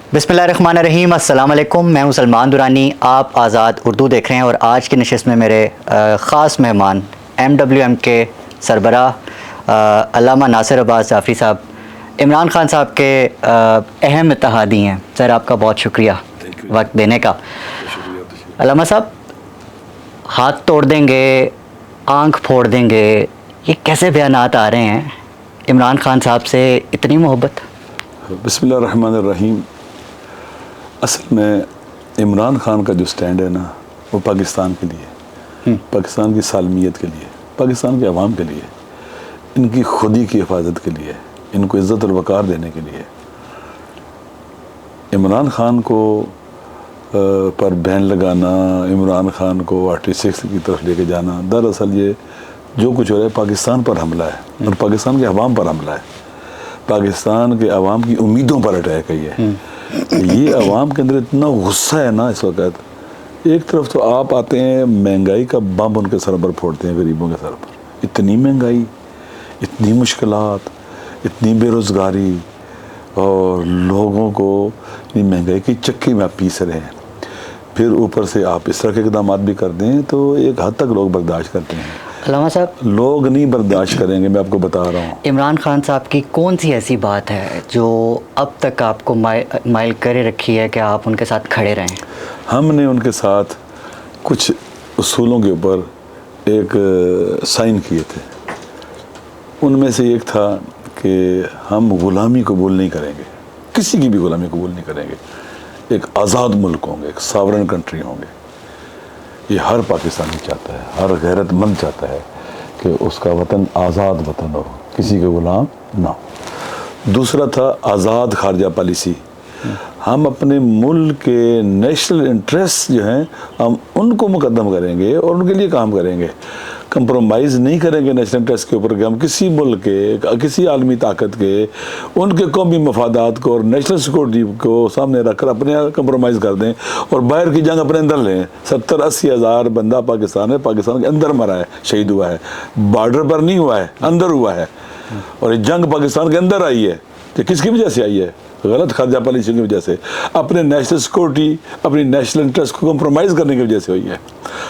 बिस्मिल्लाहिर्रहमानिर्रहीम, अस्सलाम वालेकुम। मैं हूं सलमान दुरानी। आप आज़ाद उर्दू देख रहे हैं और आज की नशिस्त में मेरे ख़ास मेहमान MWM के सरबराह अल्लामा नासिर अब्बास जाफ़री साहब, इमरान खान साहब के अहम इत्तेहादी हैं। सर, आपका बहुत शुक्रिया वक्त देने का। अल्लामा साहब, हाथ तोड़ देंगे, आँख फोड़ देंगे, ये कैसे बयानात आ रहे हैं? इमरान खान साहब से इतनी मोहब्बत? बिस्मिल्लाहिर्रहमानिर्रहीम। असल में इमरान खान का जो स्टैंड है ना, वो पाकिस्तान के लिए, पाकिस्तान की सालमियत के लिए, पाकिस्तान के अवाम के लिए, इनकी खुदी की हिफाजत के लिए, इनको इज़्ज़त और वक़ार देने के लिए। इमरान खान को पर बैन लगाना, इमरान खान को आर्टिस्ट की तरफ लेके जाना, दरअसल ये जो कुछ हो रहा है पाकिस्तान पर हमला है और पाकिस्तान के अवाम पर हमला है, पाकिस्तान के अवाम की उम्मीदों पर अटैक है। ये अवाम के अंदर इतना गुस्सा है ना इस वक्त। एक तरफ तो आप आते हैं, महंगाई का बम उनके सर पर फोड़ते हैं, गरीबों के सर पर। इतनी महंगाई, इतनी मुश्किलात, इतनी बेरोज़गारी, और लोगों को महंगाई की चक्की में आप पीस रहे हैं। फिर ऊपर से आप इस तरह के इक़दाम भी कर दें तो एक हद तक लोग बर्दाश्त करते हैं। अल्लामा साहब, लोग नहीं बर्दाश्त करेंगे, मैं आपको बता रहा हूँ। इमरान खान साहब की कौन सी ऐसी बात है जो अब तक आपको माइल करे रखी है कि आप उनके साथ खड़े रहें? हमने उनके साथ कुछ उसूलों के ऊपर एक साइन किए थे। उनमें से एक था कि हम ग़ुलामी कबूल नहीं करेंगे, किसी की भी ग़ुलामी कबूल नहीं करेंगे। एक आज़ाद मुल्क होंगे, एक सॉवरेन कंट्री होंगे। ये हर पाकिस्तानी चाहता है, हर गैरतमंद चाहता है कि उसका वतन आज़ाद वतन हो, किसी के ग़ुलाम ना हो। दूसरा था आज़ाद खारजा पॉलिसी। हम अपने मुल्क के नेशनल इंटरेस्ट जो हैं, हम उनको मुकद्दम करेंगे और उनके लिए काम करेंगे। कंप्रोमाइज़ नहीं करेंगे नेशनल इंटरेस्ट के ऊपर कि हम किसी मुल्क के, किसी आलमी ताकत के, उनके कौमी मफादात को और नेशनल सिक्योरिटी को सामने रखकर अपने कंप्रोमाइज़ कर दें और बाहर की जंग अपने अंदर लें। 70-80 हज़ार बंदा पाकिस्तान है, पाकिस्तान के अंदर मरा है, शहीद हुआ है, बॉर्डर पर नहीं हुआ है, अंदर हुआ है। और ये जंग पाकिस्तान के अंदर आई है। तो किसकी वजह से आई है? गलत खारजा पॉलिसी की वजह से, अपने नेशनल सिक्योरिटी, अपनी नेशनल इंटरेस्ट को कंप्रोमाइज़ करने की वजह से हुई है।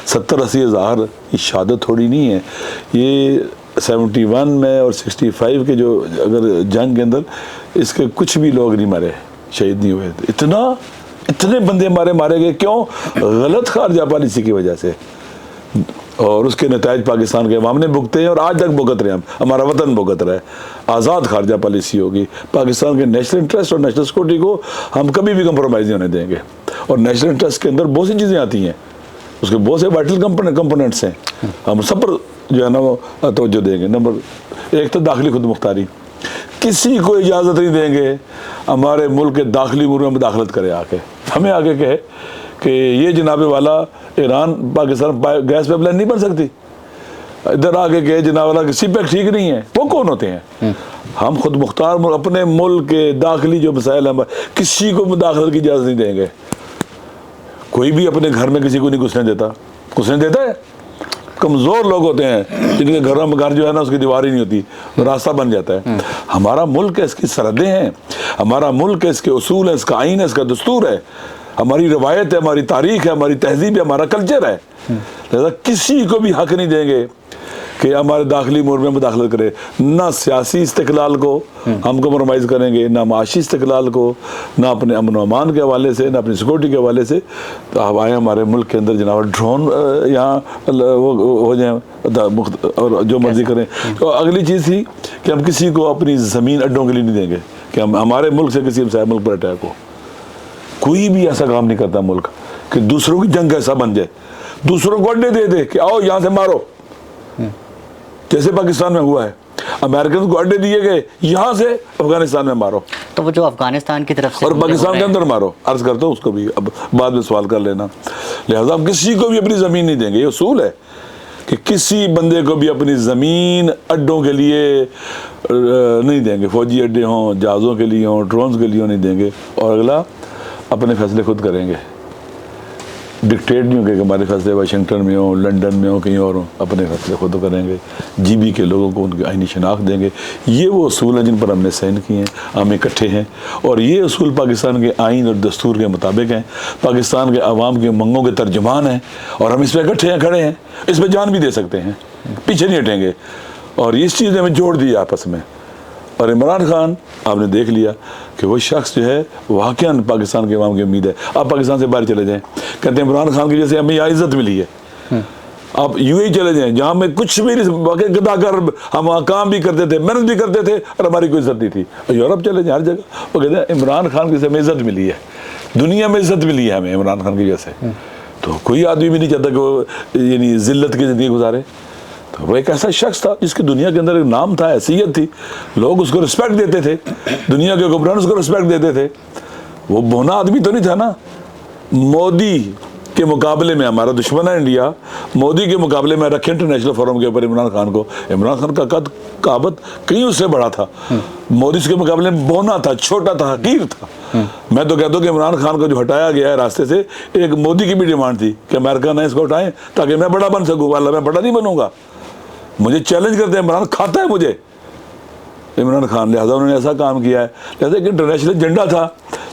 70-80 हज़ार की शहादत थोड़ी नहीं है। ये 71 में और 65 के जो अगर जंग के अंदर इसके कुछ भी लोग नहीं मरे, शहीद नहीं हुए। इतने बंदे मारे गए क्यों? गलत खारजा पॉलिसी की वजह से। और उसके नतायज पाकिस्तान के अवाम ने भुगते हैं और आज तक भुगत रहे हैं। हमारा वतन भुगत रहा है। आज़ाद खारजा पॉलिसी होगी। पाकिस्तान के नेशनल इंटरेस्ट और नेशनल सिक्योरिटी को हम कभी भी कंप्रोमाइज़ नहीं होने देंगे। और नेशनल इंटरेस्ट के अंदर बहुत सी चीज़ें आती हैं, उसके बहुत से वाइटल कंपोनेंट्स हैं। हम सब पर जो है ना वो तवज्जो देंगे। नंबर एक तो दाखिली खुद मुख्तारी, किसी को इजाज़त नहीं देंगे हमारे मुल्क के दाखिली मुल्क में दाखिलत करे। आके हमें आगे कहे कि ये जनाब वाला ईरान पाकिस्तान गैस पाइपलाइन नहीं बन सकती, इधर आगे कहे जनाब वाला सी पैक ठीक नहीं है। वो कौन होते हैं? हम खुद मुख्तार अपने मुल्क के दाखिली जो मसाइल हैं, किसी को मुदाखलत की इजाज़त नहीं देंगे। कोई भी अपने घर में किसी को नहीं घुसने देता। घुसने देता है? कमज़ोर लोग होते हैं जिनके घर जो है ना उसकी दीवार ही नहीं होती, रास्ता बन जाता है। हमारा मुल्क है, इसकी सरहदें हैं, हमारा मुल्क है, इसके उसूल है, इसका आइन है, इसका दस्तूर है, हमारी रवायत है, हमारी तारीख है, हमारी तहजीब है, हमारा कल्चर है। लिहाजा किसी को भी हक नहीं देंगे कि हमारे दाखिली मुल्क में मुदाखलत करे। ना सियासी इस्तिक़लाल को हम कंप्रोमाइज़ करेंगे, ना माशी इस्तिक़लाल को, ना अपने अमन अमान के हवाले से, ना अपनी सिक्योरिटी के हवाले से। तो अब आए हमारे मुल्क के अंदर जनाब ड्रोन यहाँ वो हो जाए और जो मर्ज़ी करें। तो अगली चीज़ थी कि हम किसी को अपनी ज़मीन अड्डों के लिए नहीं देंगे कि हम हमारे मुल्क से किसी हमसाया मुल्क पर अटैक हो। कोई भी ऐसा काम नहीं करता मुल्क कि दूसरों की जंग ऐसा बन जाए, दूसरों को अड्डे दे दे कि आओ यहाँ से मारो, जैसे पाकिस्तान में हुआ है। अमेरिकन को अड्डे दिए गए, यहाँ से अफगानिस्तान में मारो, तो वो जो अफगानिस्तान की तरफ से और पाकिस्तान के अंदर मारो। अर्ज करता हूँ उसको भी, अब बाद में सवाल कर लेना। लिहाजा हम किसी को भी अपनी ज़मीन नहीं देंगे। ये उसूल है कि किसी बंदे को भी अपनी ज़मीन अड्डों के लिए नहीं देंगे। फौजी अड्डे हों, जहाज़ों के लिए हों, ड्रोन्स के लिए नहीं देंगे। और अगला, अपने फैसले खुद करेंगे। डिक्टेट नहीं होगा कि हमारे फैसले वाशिंगटन में हो, लंदन में हो, कहीं और हो, अपने फैसले खुद करेंगे। जीबी के लोगों को उनकी आइनी शनाख्त देंगे। ये वो असूल हैं जिन पर हमने साइन किए हैं, हम इकट्ठे हैं, और ये असूल पाकिस्तान के आइन और दस्तूर के मुताबिक हैं, पाकिस्तान के अवाम के मंगों के तर्जुमान हैं, और हम इस पर इकट्ठे हैं, खड़े हैं, इस पर जान भी दे सकते हैं, पीछे नहीं हटेंगे। और इस चीज़ ने हमें जोड़ दिया आपस में। और इमरान खान आपने देख लिया कि वो शख्स जो है वाकई पाकिस्तान के अवाम की उम्मीद है। आप पाकिस्तान से बाहर चले जाएं, कहते हैं इमरान खान की जैसे हमें यहाँ इज्जत मिली है, आप यूएई चले जाएं जहाँ में कुछ भी वाकई गदाकर हम वहाँ काम भी करते थे, मेहनत भी करते थे, और हमारी कोई इज्जत नहीं थी। और यूरोप चले जाएं, हर जगह वो कहते हैं इमरान खान की जैसे हमें इज्जत मिली है, दुनिया में इज्जत मिली है हमें इमरान खान की जैसे। तो कोई आदमी भी नहीं चाहता कि वो यानी जिल्लत की ज़िंदगी गुजारे। तो वो एक ऐसा शख्स था जिसकी दुनिया के अंदर एक नाम था, हैसियत थी, लोग उसको रिस्पेक्ट देते थे, दुनिया के हुक्मरान उसको रिस्पेक्ट देते थे। वो बोना आदमी तो नहीं था ना। मोदी के मुकाबले में हमारा दुश्मन है इंडिया, मोदी के मुकाबले में रखे इंटरनेशनल फोरम के ऊपर इमरान खान को, इमरान खान का कद काबत कहीं उससे बड़ा था। मोदी के मुकाबले में बोना था, छोटा था, हकीर था। मैं तो कहता हूँ कि इमरान खान को जो हटाया गया है रास्ते से, एक मोदी की भी डिमांड थी कि अमेरिका ने इसको हटाएं ताकि मैं बड़ा बन सकूँ, वाला मैं बड़ा नहीं बनूंगा, मुझे चैलेंज करते हैं, इमरान खाता है मुझे इमरान खान। लिहाजा उन्होंने ऐसा काम किया है। लिहाजा एक इंटरनेशनल एजेंडा था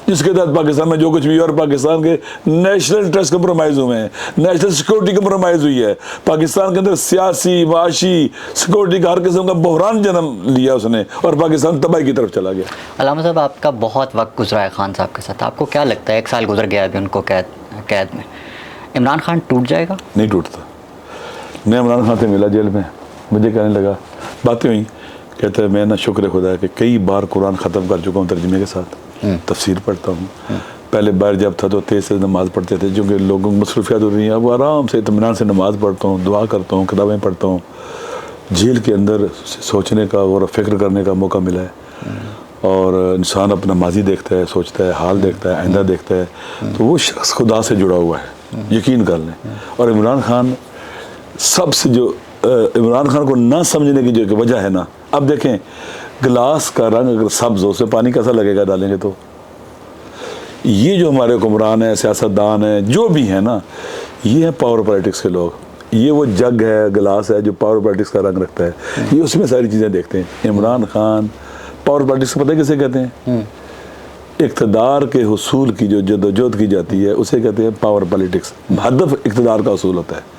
जिसके तहत पाकिस्तान में जो कुछ भी, और पाकिस्तान के नेशनल इंटरेस्ट कंप्रोमाइज़ हुए हैं, नेशनल सिक्योरिटी कंप्रोमाइज़ हुई है, पाकिस्तान के अंदर सियासी माशी सिक्योरिटी का हर किस्म का बहरान जन्म लिया उसने, और पाकिस्तान तबाही की तरफ चला गया। अल्लामा साहब, आपका बहुत वक्त गुजरा है खान साहब के साथ, आपको क्या लगता है, 1 साल गुजर गया अभी उनको कैद में, इमरान खान टूट जाएगा? नहीं टूटता। मैं इमरान खान से मिला जेल में, मुझे कहने लगा, बातें हुई, कहता है मैं ना शुक्र खुदा कि कई बार कुरान ख़त्म कर चुका हूँ तर्जुमे के साथ, तफसीर पढ़ता हूँ। पहले बाहर जब था तो तेज़ से नमाज़ पढ़ते थे, जो कि लोगों को मसरूफियात हो रही हैं, अब आराम से इत्मीनान से नमाज़ पढ़ता हूँ, दुआ करता हूँ, किताबें पढ़ता हूँ। जेल के अंदर सोचने का और फ़िक्र करने का मौका मिला है, और इंसान अपना माजी देखता है, सोचता है, हाल देखता है, आइंदा देखता है, तो वो शख्स खुदा से जुड़ा हुआ है, यकीन कर लें। और इमरान खान सबसे जो इमरान खान को ना समझने की जो वजह है ना, अब देखें गिलास का रंग अगर सब्ज़ हो, उससे पानी कैसा लगेगा डालेंगे तो। ये जो हमारे हुक्मरान हैं, सियासतदान हैं, जो भी हैं ना, ये हैं पावर पॉलिटिक्स के लोग। ये वो जग है, गिलास है जो पावर पॉलिटिक्स का रंग रखता है, ये उसमें सारी चीज़ें देखते हैं। इमरान खान पावर पॉलिटिक्स पता है किसे कहते हैं? इक़्तिदार के हुसूल की जो जदोजहद की जाती है उसे कहते हैं पावर पॉलिटिक्स। हदफ इक़्तिदार का हुसूल होता है,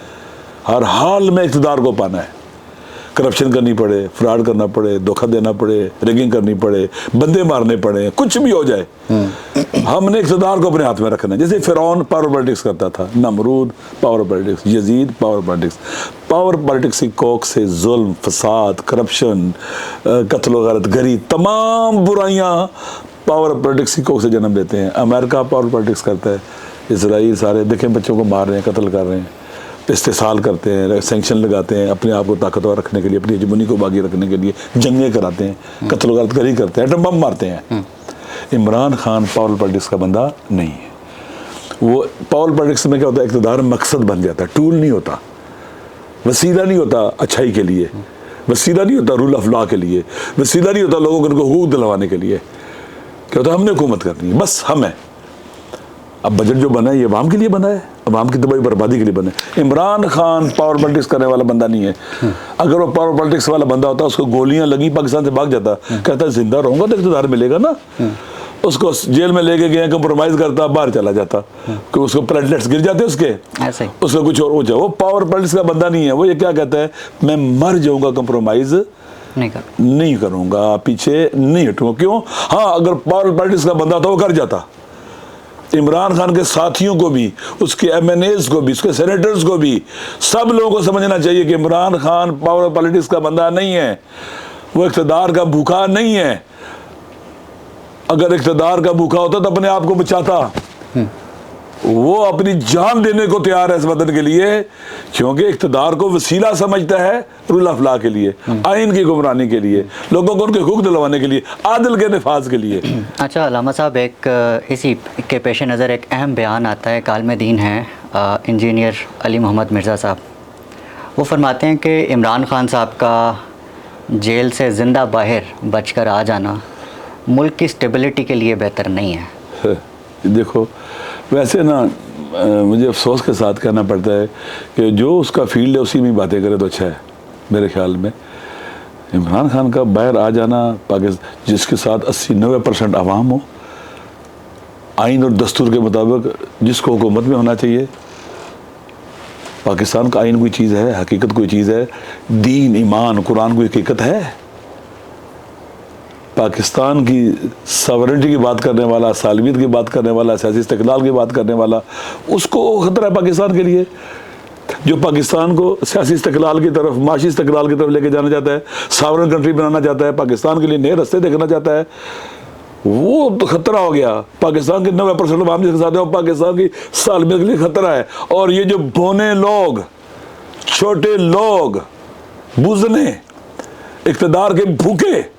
हर हाल में इक़्तिदार को पाना है, करप्शन करनी पड़े, फ्रॉड करना पड़े, धोखा देना पड़े, रिगिंग करनी पड़े, बंदे मारने पड़े, कुछ भी हो जाए, हमने इक़्तिदार को अपने हाथ में रखना है। जैसे फ़िरौन पावर पॉलिटिक्स करता था, Namrud power politics, Yazid power politics. Power politics की कोख से जुल्म, फसाद, करप्शन, कत्ल गारत गरी, तमाम बुराइयाँ पावर पॉलिटिक्स की कोख से जन्म लेते हैं। अमेरिका पावर पॉलिटिक्स करता है, इसराइल सारे देखें बच्चों को मार रहे हैं, कत्ल कर रहे हैं, इस्तेसाल करते हैं, सेंक्शन लगाते हैं, अपने आप को ताकतवर रखने के लिए, अपनी हेजेमनी को बागी रखने के लिए जंगें कराते हैं, कत्ल गारत गरी करते हैं, एटम बम मारते हैं। इमरान खान पावर पॉलिटिक्स का बंदा नहीं है। वो पावर पॉलिटिक्स में क्या होता है, इक़्तिदार मकसद बन जाता है, टूल नहीं होता, वसीला नहीं होता अच्छाई के लिए, वसीला नहीं होता रूल ऑफ लॉ के लिए, वसीला नहीं होता लोगों को उनको हुकूक दिलवाने के लिए। क्या होता है, हमने हुकूमत करनी है, बस हम हैं। अब बजट जो बना है ये अवाम के लिए बना है, अवाम की तबाही बर्बादी के लिए बना है। इमरान खान पावर पॉलिटिक्स करने वाला बंदा नहीं है। अगर वो पावर पॉलिटिक्स वाला बंदा होता, उसको गोलियां लगी, पाकिस्तान से भाग जाता, कहता जिंदा रहूंगा तो इक़्तिदार मिलेगा ना, उसको जेल में लेके गए, कंप्रोमाइज करता, बाहर चला जाता, कि उसको प्लेटलेट्स गिर जाते उसके, उसका कुछ और हो जाए। वो पावर पॉलिटिक्स का बंदा नहीं है। वो ये क्या कहता है, मैं मर जाऊंगा, कंप्रोमाइज नहीं करूंगा, पीछे नहीं हटूंगा। क्यों? हाँ, अगर पावर पॉलिटिक्स का बंदा था वो कर जाता। इमरान खान के साथियों को भी, उसके MNAs को भी, उसके सेनेटर्स को भी, सब लोगों को समझना चाहिए कि इमरान खान पावर पॉलिटिक्स का बंदा नहीं है, वो इक़्तिदार का भूखा नहीं है। अगर इक़्तिदार का भूखा होता तो अपने आप को बचाता, वो अपनी जान देने को तैयार है इस वतन के लिए, क्योंकि इक़्तिदार को वसीला समझता है रूल ऑफ लॉ के लिए, आइन की गुमरानी के लिए, लोगों को उनके हुकूक दिलवाने के लिए, आदिल के नफाज के लिए। अच्छा अल्लामा साहब, एक इसी के पेश नज़र एक अहम बयान आता है, कालम दीन है इंजीनियर अली मोहम्मद मिर्ज़ा साहब, वो फरमाते हैं कि इमरान खान साहब का जेल से ज़िंदा बाहर बचकर आ जाना मुल्क की स्टेबिलिटी के लिए बेहतर नहीं है। देखो, वैसे ना मुझे अफसोस के साथ कहना पड़ता है कि जो उसका फील्ड है उसी में बातें करे तो अच्छा है मेरे ख्याल में। इमरान खान का बाहर आ जाना, पाकिस्तान जिसके साथ 80-90% आवाम हो, आइन और दस्तूर के मुताबिक जिसको हुकूमत में होना चाहिए। पाकिस्तान का आइन कोई चीज़ है, हकीकत कोई चीज़ है, दीन ईमान कुरान कोई हकीकत है। पाकिस्तान की सॉवरेनिटी की बात करने वाला, सालवियत की बात करने वाला, सियासी इस्तिक़लाल की बात करने वाला, उसको ख़तरा है पाकिस्तान के लिए। जो पाकिस्तान को सियासी इस्तिक़लाल की तरफ, माशी इस्तिक़लाल की तरफ लेके जाना चाहता है, सॉवरेन कंट्री बनाना चाहता है, पाकिस्तान के लिए नए रास्ते देखना चाहता है, वो तो खतरा हो गया। पाकिस्तान के 90% अवाम जिसके साथ है, पाकिस्तान की सालमियत के लिए खतरा है। और ये जो बोने लोग, छोटे लोग, बुज़ने, इक़्तिदार के भूखे,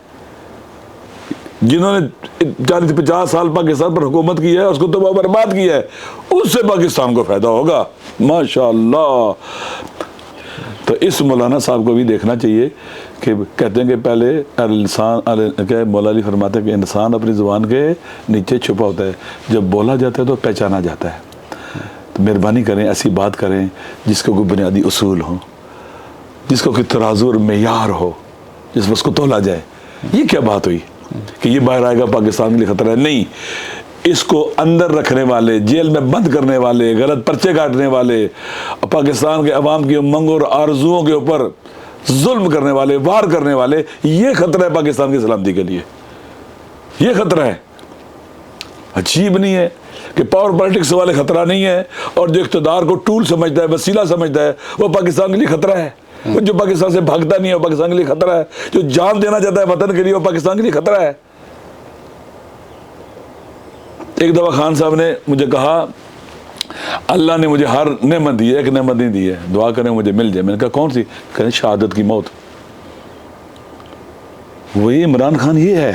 जिन्होंने 40-50 साल पाकिस्तान पर हुकूमत की है, उसको तो बर्बाद किया है, उससे पाकिस्तान को फ़ायदा होगा माशाअल्लाह। तो इस मौलाना साहब को भी देखना चाहिए कि कहते हैं कि पहले इंसान, क्या मौला अली फरमाते हैं कि इंसान अपनी ज़ुबान के नीचे छुपा होता है, जब बोला जाता है तो पहचाना जाता है। तो मेहरबानी करें, ऐसी बात करें जिसको कोई बुनियादी उसूल हो, जिसको कोई तराजू और मेयार हो, जिस पर उसको तोला जाए। ये क्या बात हुई कि ये बाहर आएगा पाकिस्तान के लिए खतरा है? नहीं, इसको अंदर रखने वाले, जेल में बंद करने वाले, गलत पर्चे काटने वाले, पाकिस्तान के अवाम की उमंगों और आरजुओं के ऊपर जुल्म करने वाले, वार करने वाले, ये खतरा है पाकिस्तान की सलामती के लिए। ये खतरा है। अजीब नहीं है कि पावर पॉलिटिक्स वाले खतरा नहीं है, और जो इक़्तिदार को टूल समझता है, वसीला समझता है, वो पाकिस्तान के लिए खतरा है। जो पाकिस्तान से भागता नहीं है, वो पाकिस्तान के लिए खतरा है। जो जान देना चाहता है वतन के लिए, वो पाकिस्तान के लिए खतरा है। एक दफ़ा खान साहब ने मुझे कहा, अल्लाह ने मुझे हर नेमत दी है, एक नेमत नहीं दी है, दुआ करें मुझे मिल जाए। मैंने कहा कौन सी? कहते शहादत की मौत। वही इमरान खान ये है।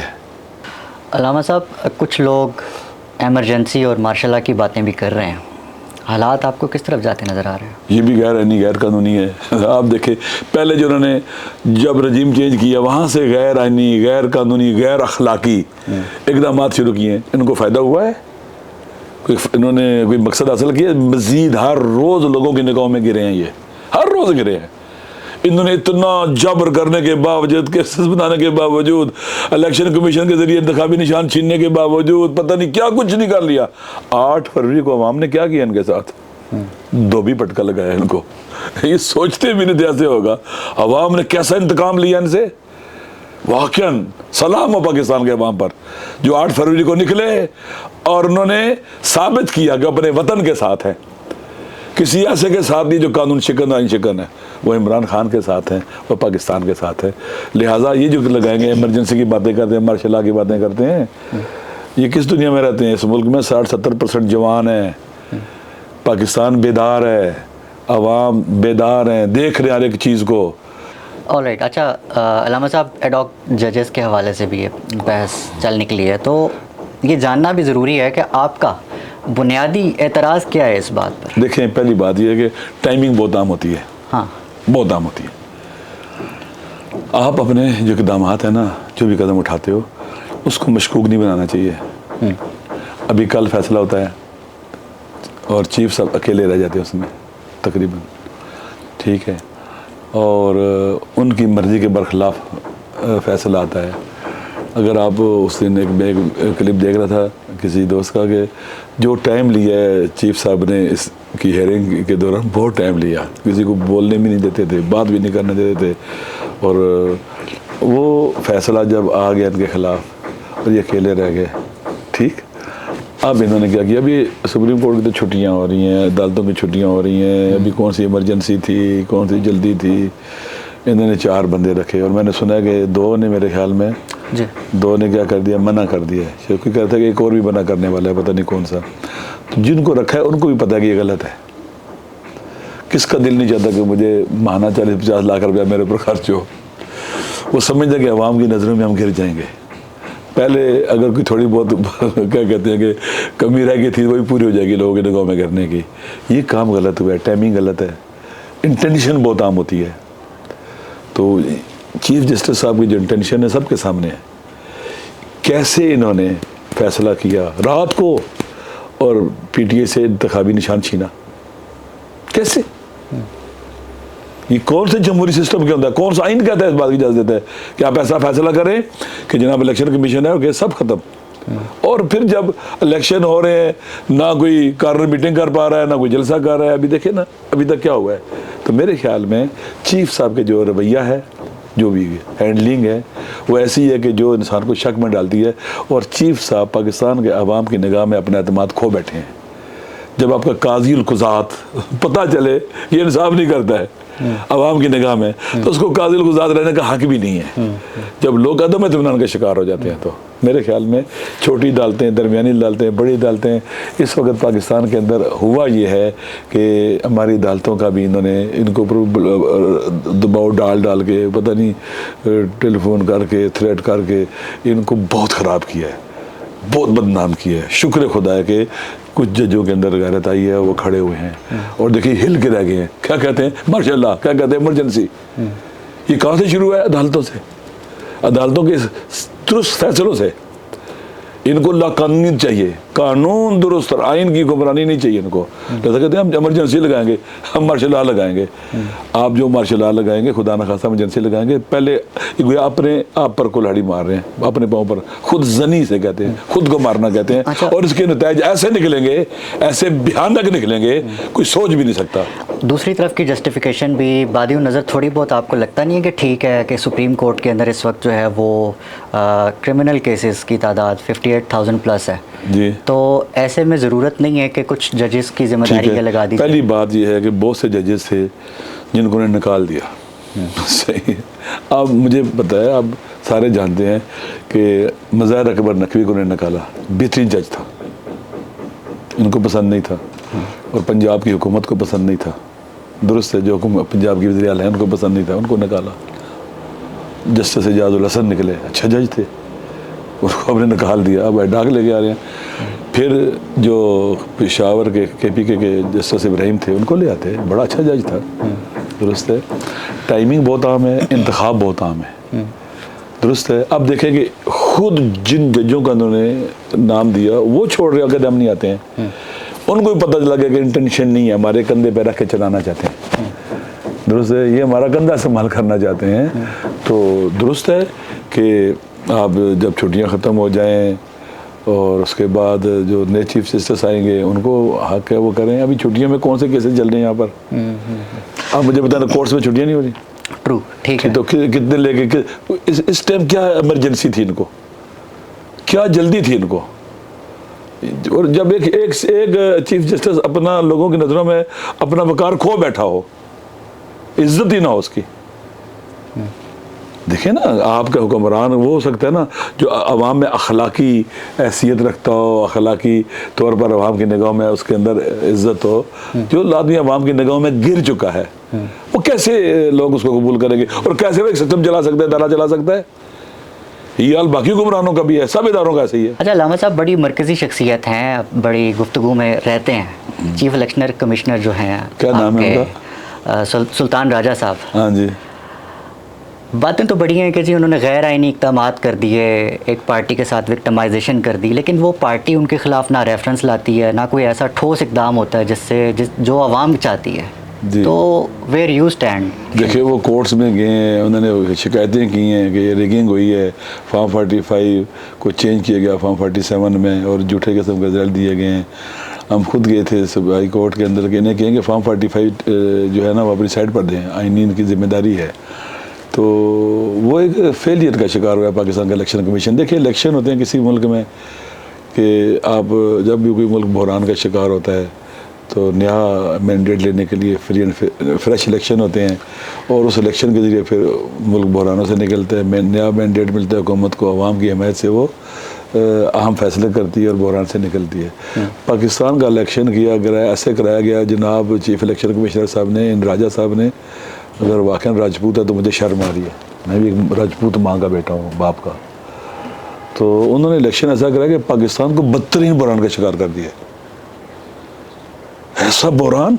अल्लामा साहब, कुछ लोग एमरजेंसी और मार्शल लॉ की बातें भी कर रहे हैं, हालात आपको किस तरफ जाते नज़र आ रहे हैं? ये भी गैर आईनी, गैर कानूनी है। आप देखें, पहले जो उन्होंने जब रजीम चेंज किया, वहाँ से गैर आईनी, गैर कानूनी, गैर अखलाकी इक़दाम शुरू किए हैं। इनको फ़ायदा हुआ है? इन्होंने कोई मकसद हासिल किया? मज़ीद हर रोज़ लोगों की निगाहों में गिरे हैं, ये हर रोज़ गिरे हैं। इन्होंने इतना जबर करने के बावजूद, केसेस बनाने के बावजूद, इलेक्शन कमीशन के जरिए इंतखाबी निशान छीनने के बावजूद, पता नहीं क्या कुछ नहीं कर लिया। 8 फरवरी को अवाम ने क्या किया इनके साथ? धोबी पटका लगाया इनको। ये सोचते भी नहीं ऐसे होगा। अवाम ने कैसा इंतकाम लिया इनसे। वाकई सलाम हो पाकिस्तान के अवाम पर, जो 8 फरवरी को निकले और उन्होंने साबित किया कि अपने वतन के साथ है, किसी ऐसे के साथ नहीं जो कानून शिकन आइन शिकन है। वो इमरान खान के साथ हैं, वो पाकिस्तान के साथ है। लिहाजा ये जो लगाएंगे, इमरजेंसी की बातें करते हैं, मार्शल लॉ की बातें करते हैं, ये किस दुनिया में रहते हैं? इस मुल्क में 60-70% जवान है, पाकिस्तान बेदार है, अवाम बेदार हैं, देख रहे हैं हर एक चीज़ को। ऑलराइट, अच्छा अल्लामा साहब, एडॉक जजेस के हवाले से भी ये बहस चल निकली है, तो ये जानना भी ज़रूरी है कि आपका बुनियादी एतराज़ क्या है इस बात पर? देखें, पहली बात यह है कि टाइमिंग बहुत आम होती है। हाँ, बहुत आम होती है। आप अपने जो इक़दामात है ना, जो भी कदम उठाते हो, उसको मशकूक नहीं बनाना चाहिए। अभी कल फैसला होता है और चीफ साहब अकेले रह जाते हैं उसमें तकरीबन, ठीक है, और उनकी मर्ज़ी के बरखिलाफ़ फैसला आता है। अगर आप उस दिन एक क्लिप देख रहा था किसी दोस्त का कि जो टाइम लिया है चीफ साहब ने इसकी हेयरिंग के दौरान, बहुत टाइम लिया, किसी को बोलने भी नहीं देते थे, बात भी नहीं करने देते थे, और वो फैसला जब आ गया इनके ख़िलाफ़ और ये अकेले रह गए। ठीक, अब इन्होंने क्या किया, अभी सुप्रीम कोर्ट की तो छुट्टियाँ हो रही हैं, अदालतों की छुट्टियाँ हो रही हैं, अभी कौन सी इमरजेंसी थी, कौन सी जल्दी थी, इन्होंने 4 बंदे रखे, और मैंने सुना कि 2 ने, मेरे ख्याल में 2 ने क्या कर दिया, मना कर दिया, क्योंकि कहता है कि एक और भी मना करने वाला है, पता नहीं कौन सा। तो जिनको रखा है उनको भी पता है कि ये गलत है। किसका दिल नहीं चाहता कि मुझे माहाना 40-50 लाख रुपया मेरे ऊपर खर्च हो? वो समझता कि अवाम की नज़रों में हम गिर जाएंगे। पहले अगर कोई थोड़ी बहुत क्या कहते हैं कि कमी रह गई थी, वही पूरी हो जाएगी लोगों की निगाहों में करने की। ये काम गलत हुआ है, टाइमिंग गलत है, इंटेंशन बहुत आम होती है। तो चीफ जस्टिस साहब की जो इंटेंशन है सबके सामने है। कैसे इन्होंने फैसला किया रात को, और पीटीए से इंतखाबी निशान छीना, कैसे? ये कौन से जमहूरी सिस्टम के अंदर है? कौन सा आइन कहता है, इस बात की इजाजत देता है कि आप ऐसा फैसला करें कि जनाब इलेक्शन कमीशन है और सब खत्म? और फिर जब इलेक्शन हो रहे हैं, ना कोई कार्नर मीटिंग कर पा रहा है, ना कोई जलसा कर रहा है। अभी देखे ना अभी तक क्या हुआ है। तो मेरे ख्याल में चीफ साहब के जो रवैया है, जो भी हैंडलिंग है, वो ऐसी है कि जो इंसान को शक में डालती है। और चीफ साहब पाकिस्तान के अवाम की निगाह में अपना एतमाद खो बैठे हैं। जब आपका काजी उल कुज़ात पता चले ये इंसाफ नहीं करता है अवाम की निगाह में, तो उसको काजी उल कुज़ात रहने का हक भी नहीं है। जब लोग अदम इत्मीनान के शिकार हो जाते हैं, तो मेरे ख्याल में छोटी अदालतें, दरमियानी अदालतें, बड़ी अदालतें, इस वक्त पाकिस्तान के अंदर हुआ ये है कि हमारी अदालतों का भी इन्होंने इनको दबाव डाल के, पता नहीं टेलीफोन करके, थ्रेट करके इनको बहुत ख़राब किया है, बहुत बदनाम किया है। शुक्र खुदा है कि कुछ जजों के अंदर गैरत आई है, वो खड़े हुए हैं और देखिए हिल के रह गए हैं। क्या कहते हैं? माशाल्लाह। क्या कहते हैं? इमरजेंसी। ये कहाँ से शुरू हुआ है? अदालतों से, अदालतों के दुरुस्त फैसलों से। इनको लाकानूनी चाहिए, कानून दुरुस्त, आइन की हुक्मरानी नहीं चाहिए इनको। जैसा कहते हैं हम इमरजेंसी लगाएंगे, हम मार्शल लॉ लगाएंगे। आप जो मार्शल लॉ लगाएंगे, खुदा न खासा इमरजेंसी लगाएंगे, पहले अपने आप पर कुल्हाड़ी मार रहे हैं, अपने पाँव पर, खुद जनी से कहते हैं, खुद को मारना कहते हैं। अच्छा। और इसके नतीजे ऐसे निकलेंगे, ऐसे भयानक निकलेंगे, कोई सोच भी नहीं सकता। दूसरी तरफ की जस्टिफिकेशन भी बादियों नज़र थोड़ी बहुत आपको लगता नहीं है कि ठीक है कि सुप्रीम कोर्ट के अंदर इस वक्त जो है वो क्रिमिनल केसेस की तादाद 58,000 प्लस है जी, तो ऐसे में ज़रूरत नहीं है कि कुछ जजेस की जिम्मेदारी ये लगा दी जाए? पहली बात यह है कि बहुत से जजेस थे जिनको उन्हें निकाल दिया। सही। अब मुझे पता है, अब सारे जानते हैं कि मज़ाहिर अकबर नकवी को उन्हें निकाला, बेहतरीन जज था, इनको पसंद नहीं था और पंजाब की हुकूमत को पसंद नहीं था। दुरुस्त है, जो पंजाब की वज़ीर आला हैं उनको पसंद नहीं था, उनको निकाला। जस्टिस एजाजुल हसन निकले, अच्छा जज थे, उनको हमने निकाल दिया, अब डाक लेके आ रहे हैं। फिर जो पेशावर के KPK के जस्टिस इब्राहिम थे, उनको ले आते, बड़ा अच्छा जज था। दुरुस्त है, टाइमिंग बहुत आम है, इंतखाब बहुत आम है। दुरुस्त है। अब देखें कि खुद जिन जजों का उन्होंने नाम दिया वो छोड़ रहे अगर हम नहीं आते हैं, उनको भी पता चला गया कि इंटेंशन नहीं है, हमारे कंधे पे रख के चलाना चाहते हैं। दुरुस्त है, ये हमारा कंधा संभाल करना चाहते हैं। तो दुरुस्त है कि आप जब छुट्टियां ख़त्म हो जाएं और उसके बाद जो नए चीफ जस्टिस आएंगे उनको हक है वो करें। अभी छुट्टियों में कौन से केसेस चल रहे हैं यहाँ पर? आप मुझे बताना, कोर्ट्स में छुट्टियाँ नहीं हो रही? ट्रू, ठीक है। तो कितने लेके इस टाइम क्या इमरजेंसी थी इनको, क्या जल्दी थी इनको? और जब एक चीफ जस्टिस अपना लोगों की नज़रों में अपना वकार खो बैठा हो, इज्जत ही ना हो उसकी। देखिए ना, आपका हुक्मरान वो हो सकता है ना जो अवाम में अखलाकी हैसियत रखता हो, अखलाकी तौर पर अवाम की निगाहों में उसके अंदर इज्जत हो। जो आदमी अवाम की निगाहों में गिर चुका है, वो कैसे लोग उसको कबूल करेंगे? और कैसे वो एक सिस्टम चला सकता है, दारा चला सकता है? ये हाल बाकी हुक्मरानों का भी है, सब इदारों का ऐसे ही है। अच्छा अल्लामा साहब, बड़ी मरकज़ी शख्सियत हैं, बड़ी गुफ्तगू में रहते हैं, चीफ इलेक्शन कमिश्नर जो हैं, क्या नाम है उनका? सुल्तान राजा साहब। हाँ जी। बातें तो बड़ी हैं कि जी उन्होंने गैर आइनी इक़दामात कर दिए, एक पार्टी के साथ विक्टिमाइजेशन कर दी, लेकिन वो पार्टी उनके ख़िलाफ़ ना रेफरेंस लाती है, ना कोई ऐसा ठोस इक़दाम होता है जो आवाम चाहती है। तो वेयर यू स्टैंड? देखिए, वो कोर्ट्स में गए हैं, उन्होंने शिकायतें की हैं कि ये रिगिंग हुई है, फॉर्म 45 को चेंज किया गया फॉर्म 47 में और झूठे किस्म के रिजल्ट दिए गए हैं। हम खुद गए थे हाई कोर्ट के अंदर, कहने कहें कि फॉर्म 45 जो है ना वो अपनी साइड पर दें, आइनी इनकी जिम्मेदारी है। तो वो एक फेलियर का शिकार हुआ पाकिस्तान का इलेक्शन कमीशन। देखिए, इलेक्शन होते हैं किसी मुल्क में कि आप जब भी कोई मुल्क बहरान का शिकार होता है तो नया मैंडेट लेने के लिए फ्री एंड फ्रेश इलेक्शन होते हैं और उस इलेक्शन के ज़रिए फिर मुल्क बहरानों से निकलता है, नया मैंडेट मिलता है हुकूमत को, अवाम की हमायत से वो अहम फैसले करती है और बहरान से निकलती है। पाकिस्तान का इलेक्शन ऐसे कराया गया, जनाब चीफ इलेक्शन कमिश्नर साहब ने, इन राजा साहब ने, अगर वाकई राजपूत है तो मुझे शर्म आ रही है, मैं भी एक राजपूत माँ का बेटा हूँ, बाप का। तो उन्होंने इलेक्शन ऐसा कराया कि पाकिस्तान को बदतरीन बहरान का शिकार कर दिया। ऐसा बहरान,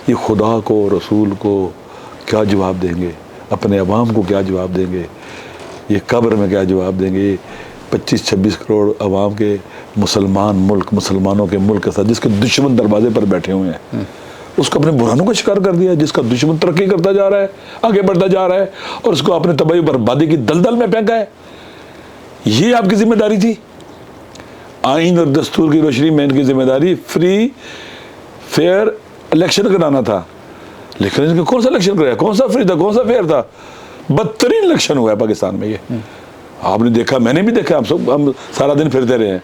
ये खुदा को, रसूल को क्या जवाब देंगे, अपने अवाम को क्या जवाब देंगे, ये कब्र में क्या जवाब देंगे? 25-26 करोड़ आवाम के मुसलमान मुल्क, मुसलमानों के मुल्क के साथ जिसके दुश्मन दरवाजे पर बैठे हुए हैं, उसको अपने बुरानों का शिकार कर दिया। जिसका दुश्मन तरक्की करता जा रहा है, आगे बढ़ता जा रहा है, और उसको अपने तबाही बर्बादी की दलदल में फेंका है। ये आपकी जिम्मेदारी थी। आइन और दस्तूर की रोशनी में इनकी जिम्मेदारी फ्री फेयर इलेक्शन कराना था, लेकिन इनके कौन सा इलेक्शन कराया? कौन सा फ्री था, कौन सा फेयर था? बदतरीन इलेक्शन हुआ है पाकिस्तान में। ये आपने देखा, मैंने भी देखा, हम सारा दिन फिरते रहे हैं,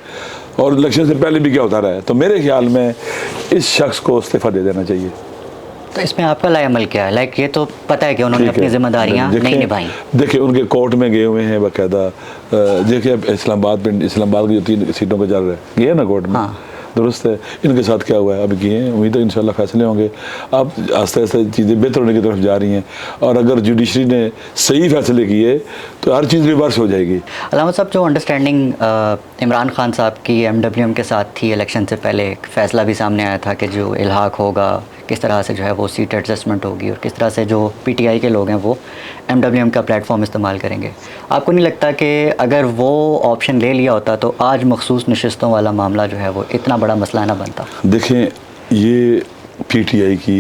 और इलेक्शन से पहले भी क्या होता रहा है। तो मेरे ख्याल में इस शख्स को इस्तीफा दे देना चाहिए। तो इसमें आपका लाएअमल क्या है? लाइक ये तो पता है कि उन्होंने अपनी जिम्मेदारियां नहीं निभाई। देखिए उनके कोर्ट में गए हुए हैं बाकायदा। देखिए इस्लामाबाद की जो 3 सीटों का चल रहा है, गए ना कोर्ट में। हाँ। दुरुस्त है। इनके साथ क्या हुआ है अभी किए हैं, उम्मीद है इंशाल्लाह फैसले होंगे। अब आस्ते आस्ते चीज़ें बेहतर होने की तरफ जा रही हैं, और अगर जुडिशरी ने सही फैसले किए तो हर चीज़ रिवर्स हो जाएगी। अलामा साहब, जो अंडरस्टैंडिंग इमरान खान साहब की MWM के साथ थी इलेक्शन से पहले, एक फ़ैसला भी सामने आया था कि जो इल्हाक होगा, किस तरह से जो है वो सीट एडजस्टमेंट होगी, और किस तरह से जो PTI के लोग हैं वो MWM का प्लेटफॉर्म इस्तेमाल करेंगे। आपको नहीं लगता कि अगर वो ऑप्शन ले लिया होता तो आज मखसूस नशिस्तों वाला मामला जो है वो इतना बड़ा मसला ना बनता? देखें, ये PTI की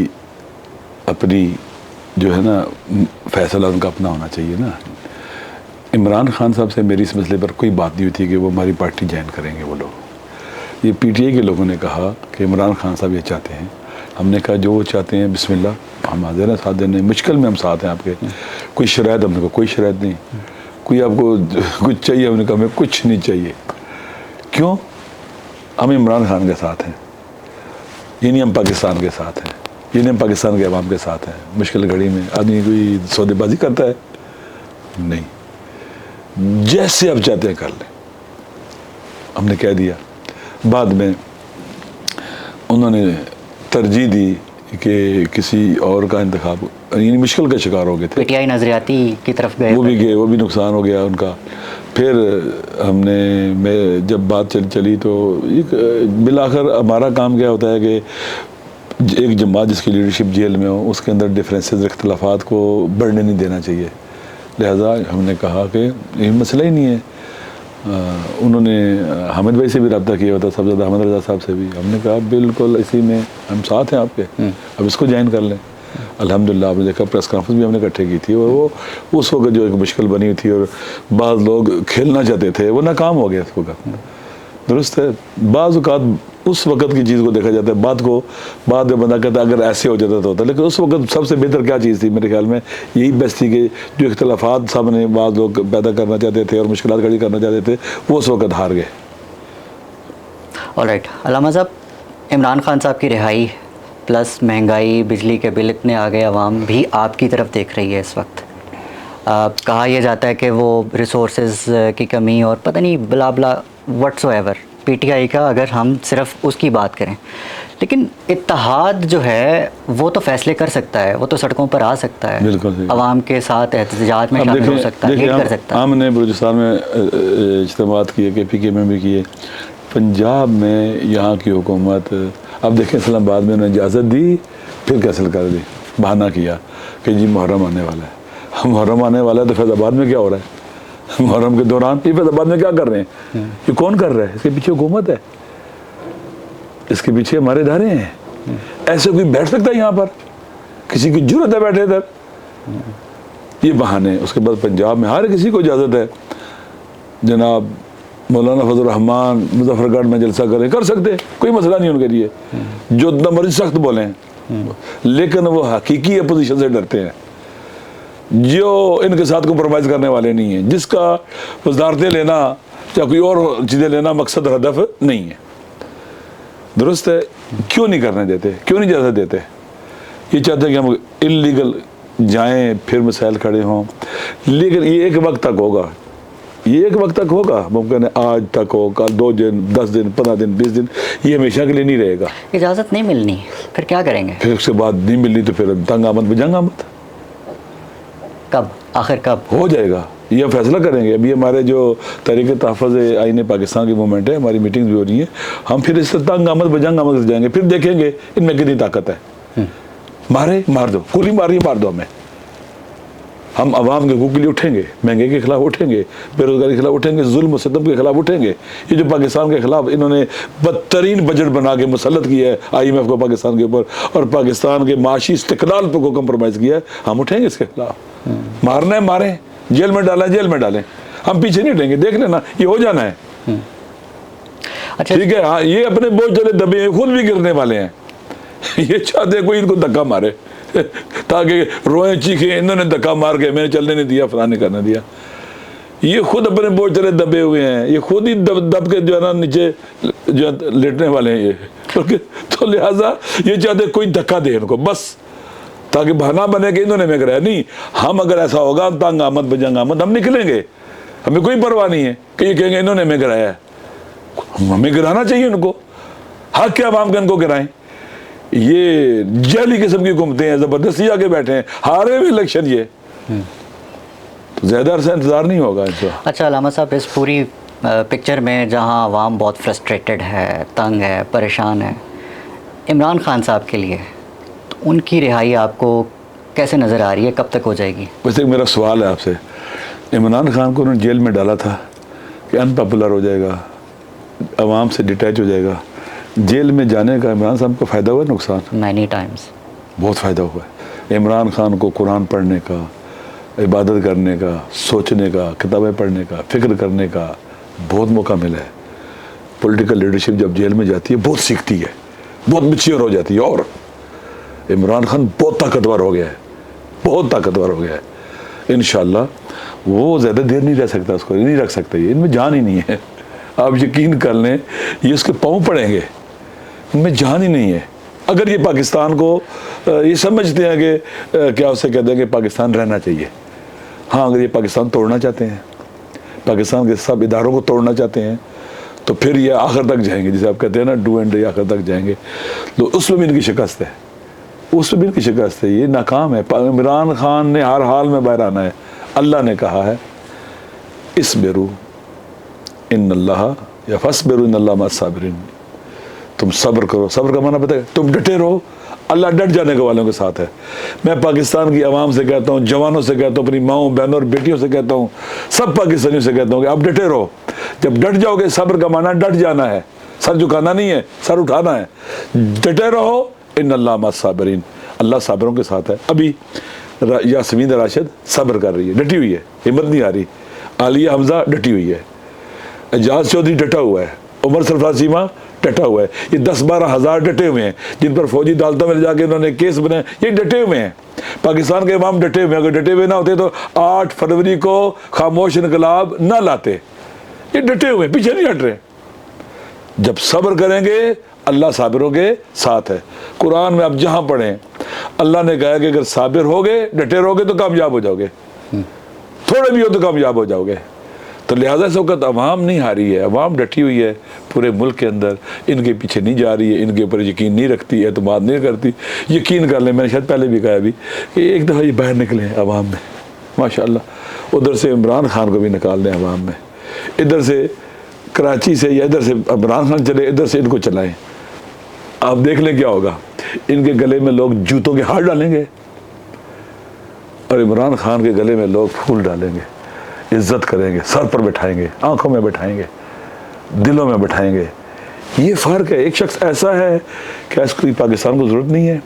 अपनी जो है ना फैसला उनका अपना होना चाहिए ना। इमरान खान साहब से मेरी इस मसले पर कोई बात नहीं हुई थी कि वो हमारी पार्टी ज्वाइन करेंगे। वो लोग, ये PTI के लोगों ने कहा कि इमरान खान साहब ये चाहते हैं। हमने कहा जो वो चाहते हैं बिस्मिल्लाह, हम हाजिर हैं साथ देने, मुश्किल में हम साथ हैं आपके। कोई शरायत, हमने कहा कोई शरायत नहीं। कोई आपको कुछ चाहिए? हमने कहा हमें कुछ नहीं चाहिए। क्यों? हम इमरान खान के साथ हैं, ये नहीं हम पाकिस्तान के साथ हैं, ये नहीं हम पाकिस्तान के अवाम के साथ हैं। मुश्किल घड़ी में आदमी कोई सौदेबाजी करता है? नहीं, जैसे आप चाहते हैं कर लें, हमने कह दिया। बाद में उन्होंने तरजीह दी कि किसी और का इंतखाब, यानी मुश्किल का शिकार हो गए थे। PTI नजरियाती की तरफ गए, वो भी गए, वो भी नुकसान हो गया उनका। फिर मैं जब बात चली तो बिलाखिर हमारा काम क्या होता है कि एक जमात जिसकी लीडरशिप जेल में हो, उसके अंदर डिफरेंसेस, इख्तलाफात को बढ़ने नहीं देना चाहिए। लिहाजा हमने कहा कि ये मसला ही नहीं है। उन्होंने हामिद भाई से भी रब्ता किया होता, सबसे ज़्यादा अहमद रज़ा साहब से भी। हमने कहा बिल्कुल इसी में हम साथ हैं आपके, अब इसको ज्वाइन कर लें। अल्हम्दुलिल्लाह आपने देखा प्रेस कॉन्फ्रेंस भी हमने इकट्ठे की थी, और वो उस वक्त जो एक मुश्किल बनी हुई थी और बाज़ लोग खेलना चाहते थे, वो नाकाम हो गया उस वक्त। दुरुस्त है। बाज़ औक़ात उस वक़्त की चीज़ को देखा जाता है, बाद में बंदा कहता है अगर ऐसे हो जाता तो होता। लेकिन उस वक्त सबसे बेहतर क्या चीज़ थी मेरे ख्याल में, यही बेस्ट थी कि जो इख्तलाफात सामने बाज़ लोग पैदा करना चाहते थे और मुश्किलात खड़ी करना चाहते थे, वो उस वक्त हार गए। ऑलराइट अलामा साहब, इमरान खान साहब की रिहाई प्लस महंगाई, बिजली के बिल इतने आ गए, अवाम भी आपकी तरफ देख रही है इस वक्त। कहा यह जाता है कि वो रिसोर्सेज की कमी और पता नहीं बला बला व्हाट्सोएवर, PTI का अगर हम सिर्फ उसकी बात करें, लेकिन इत्तेहाद जो है वो तो फैसले कर सकता है, वो तो सड़कों पर आ सकता है, बिल्कुल अवाम के साथ एहतजाज में शामिल हो सकता है, लीड कर सकता है। हमने बलूचिस्तान में इज्तिमात किए, KPK में भी किए, पंजाब में यहाँ की हुकूमत, अब देखें इस्लामाबाद में उन्होंने इजाज़त दी, फिर कैंसिल कर दी, बहाना किया कि जी मुहर्रम आने वाला है। मुहर्रम आने वाला है तो फैज़ाबाद में क्या हो रहा है? मुहर्रम के दौरान ये फैज़ाबाद में क्या कर रहे हैं? ये कौन कर रहा है? इसके पीछे हुकूमत है, इसके पीछे हमारे इदारे हैं। ऐसे कोई बैठ सकता है यहाँ पर? किसी की जुर्रत है बैठे इधर? ये बहाने। उसके बाद पंजाब में हर किसी को इजाज़त है, जनाब मौलाना फजल रहमान मुजफ्फरगढ़ में जलसा करें, कर सकते, कोई मसला नहीं उनके लिए, जो इतना मर्जी सख्त बोलें, लेकिन वो हकीकी अपोजिशन से डरते हैं, जो इनके साथ कंप्रोमाइज़ करने वाले नहीं हैं, जिसका वजारतें लेना या कोई और चीज़ें लेना मकसद हदफ नहीं है। दुरुस्त है। क्यों नहीं करने देते? क्यों नहीं इजाज़त देते? ये चाहते हैं कि हम इल्लीगल जाएं, फिर मसाइल खड़े हों। लेकिन ये एक वक्त तक होगा, ये एक वक्त तक होगा, मुमकिन है आज तक हो, कल 2 दिन, 10 दिन, 15 दिन, 20 दिन, ये हमेशा के लिए नहीं रहेगा। इजाज़त नहीं मिलनी, फिर क्या करेंगे? फिर उसके बाद नहीं मिलनी तो फिर तंग आमद बजंग आमद। कब, आखिर कब हो जाएगा? ये फैसला करेंगे। अभी हमारे जो तहरीक तहफ़्फ़ुज़ आईन पाकिस्तान की मूवमेंट है, हमारी मीटिंग्स भी हो रही हैं, हम फिर इससे तंग आमद बजंग आमद जाएंगे, फिर देखेंगे इनमें कितनी ताकत है। मारे मार दो, गोली मारिए मार दो हमें, हम आवाम के हकूक़ के लिए उठेंगे, महंगे के खिलाफ उठेंगे, बेरोज़गारी के खिलाफ उठेंगे, जुल्म सितम के खिलाफ उठेंगे। ये जो पाकिस्तान के खिलाफ इन्होंने बदतरीन बजट बना के मुसल्लत किया है IMF को पाकिस्तान के ऊपर, और पाकिस्तान के माशी इस्तिक़लाल पर को कम्प्रोमाइज़ किया है, हम उठेंगे इसके खिलाफ। मारना है मारें, जेल में डालें जेल में डालें, हम पीछे नहीं हटेंगे। देख लेना ये हो जाना है। अच्छा, ठीक है। हाँ, ये अपने बोझ चले दबे हैं, खुद भी गिरने वाले हैं। ये चाहते हैं कोई इनको धक्का मारे ताकि रोए चीखें, इन्होंने धक्का मार के मैंने चलने नहीं दिया, फलाने करने दिया। ये खुद अपने बोझ चले दबे हुए हैं, ये खुद ही दब के जो है ना नीचे जो है लेटने वाले हैं ये। तो लिहाजा ये चाहते कोई धक्का दे इनको बस, ताकि बहाना बने कि इन्होंने में कराया। नहीं, हम अगर ऐसा होगा तंग आमद बजंग आमद हम निकलेंगे, हमें कोई परवाह नहीं है कि ये कहेंगे इन्होंने में कराया है। हमें गिराना चाहिए उनको, हक क्या आवाम के इनको गिराएं। ये जैली किस्म की हुकूमतें हैं, जबरदस्ती आके बैठे हैं, हारे हुए इलेक्शन ये, तो ज़्यादा अरसा इंतजार नहीं होगा इनका। अच्छा अलामा साहब, इस पूरी पिक्चर में जहां आवाम बहुत फ्रस्ट्रेटेड है, तंग है, परेशान है, इमरान खान साहब के लिए तो उनकी रिहाई आपको कैसे नज़र आ रही है, कब तक हो जाएगी? वैसे मेरा सवाल है आपसे, इमरान खान को उन्होंने जेल में डाला था कि अनपॉपुलर हो जाएगा, आवाम से डिटैच हो जाएगा। जेल में जाने का इमरान साहब को फ़ायदा हुआ, नुकसान? मैनी टाइम्स बहुत फ़ायदा हुआ है। इमरान खान को कुरान पढ़ने का, इबादत करने का, सोचने का, किताबें पढ़ने का, फ़िक्र करने का बहुत मौका मिला है। पॉलिटिकल लीडरशिप जब जेल में जाती है बहुत सीखती है, बहुत मैच्योर हो जाती है। और इमरान खान बहुत ताकतवर हो गया है, बहुत ताकतवर हो गया है। इंशाअल्लाह वो ज़्यादा देर नहीं रह सकता, उसको नहीं रख सकता, ये इनमें जान ही नहीं है। आप यकीन कर लें, ये उसके पाँव पड़ेंगे, इनमें जान ही नहीं है। अगर ये पाकिस्तान को ये समझते हैं कि क्या उसे कहते हैं कि पाकिस्तान रहना चाहिए, हाँ, अगर ये पाकिस्तान तोड़ना चाहते हैं, पाकिस्तान के सब इदारों को तोड़ना चाहते हैं, तो फिर ये आखिर तक जाएंगे, जैसे आप कहते हैं ना डू एंड आखिर तक जाएंगे। तो उसमें भी इनकी शिकस्त है, उसमें भी इनकी शिकस्त है, ये नाकाम है। इमरान खान ने हर हाल में बाहर आना है। अल्लाह ने कहा है इसबिरू इन्नल्लाह या फसबिरू इन्नल्लाह मअस-साबिरीन, तुम सब्र करो। सब्र का माना पता है, तुम डटे रहो, अल्लाह डट जाने के वालों के साथ है। मैं पाकिस्तान की आवाम से कहता हूँ, जवानों से कहता हूँ, अपनी माओं बहनों और बेटियों से कहता हूँ, सब पाकिस्तानियों से कहता हूँ कि आप डटे रहो। जब डट जाओगे, सब्र का माना डट जाना है, सर झुकाना नहीं है, सर उठाना है। डटे रहो, इन्नल्लाह मअस-साबिरीन, अल्लाह साबिरों के साथ है। अभी यास्मीन राशिद सब्र कर रही है, डटी हुई है, हिम्मत नहीं आ रही। आलिया हमजा डटी हुई है, एजाज चौधरी डटा हुआ है, उमर सरफराज चीमा डटा हुआ है। ये 10-12 हज़ार डटे हुए हैं, जिन पर फौजी अदालतों में जाके उन्होंने केस बनाए, ये डटे हुए हैं। पाकिस्तान के इमाम डटे हुए हैं। अगर डटे हुए ना होते तो 8 फरवरी को खामोश इनकलाब ना लाते। ये डटे हुए हैं, पीछे नहीं हट रहे। जब सब्र करेंगे, अल्लाह साबिरों के साथ है। कुरान में आप जहाँ पढ़ें, अल्लाह ने कहा कि अगर साबिर होगे, डटे रहोगे तो कामयाब हो जाओगे, थोड़े भी हो तो कामयाब हो जाओगे। तो लिहाजा इस वक्त अवाम नहीं हारी है, अवाम डटी हुई है पूरे मुल्क के अंदर, इनके पीछे नहीं जा रही है, इनके ऊपर यकीन नहीं रखती, एतमाद नहीं करती। यकीन कर लें, मैंने शायद पहले भी कहा अभी कि एक दफ़ा ये बाहर निकले अवाम में, माशाअल्लाह, उधर से इमरान खान को भी निकाल दें अवाम में, इधर से कराची से या इधर से इमरान खान चले, इधर से इनको चलाएँ। आप देख लें क्या होगा। इनके गले में लोग जूतों के हार डालेंगे और इमरान खान के गले में लोग फूल डालेंगे, इज्जत करेंगे, सर पर बैठाएंगे, आंखों में बैठाएंगे, दिलों में बैठाएंगे। ये फ़र्क है। एक शख्स ऐसा है कि इसको पाकिस्तान को ज़रूरत नहीं है।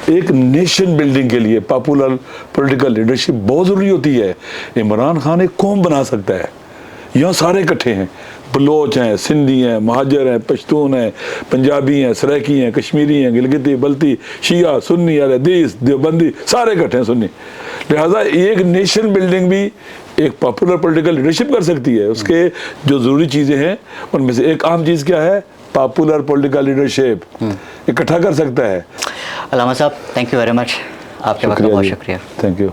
एक नेशन बिल्डिंग के लिए पॉपुलर पॉलिटिकल लीडरशिप बहुत ज़रूरी होती है। इमरान खान एक कौम बना सकता है। यहाँ सारे इकट्ठे हैं, बलोच हैं, सिंधी हैं, महाजर हैं, पश्तून हैं, पंजाबी हैं, सराइकी हैं, कश्मीरी हैं, गिलगिती बल्ती, शिया, सुन्नी, अहले हदीस, देवबंदी, सारे इकट्ठे हैं सुन्नी। लिहाजा एक नेशन बिल्डिंग भी एक पॉपुलर पॉलिटिकल लीडरशिप कर सकती है। उसके जो ज़रूरी चीज़ें हैं उनमें से एक आम चीज़ क्या है, पॉपुलर पॉलिटिकल लीडरशिप इकट्ठा कर सकता है। अलामा साहब, थैंक यू वेरी मच, आपके वक्त का बहुत शुक्रिया। Thank you.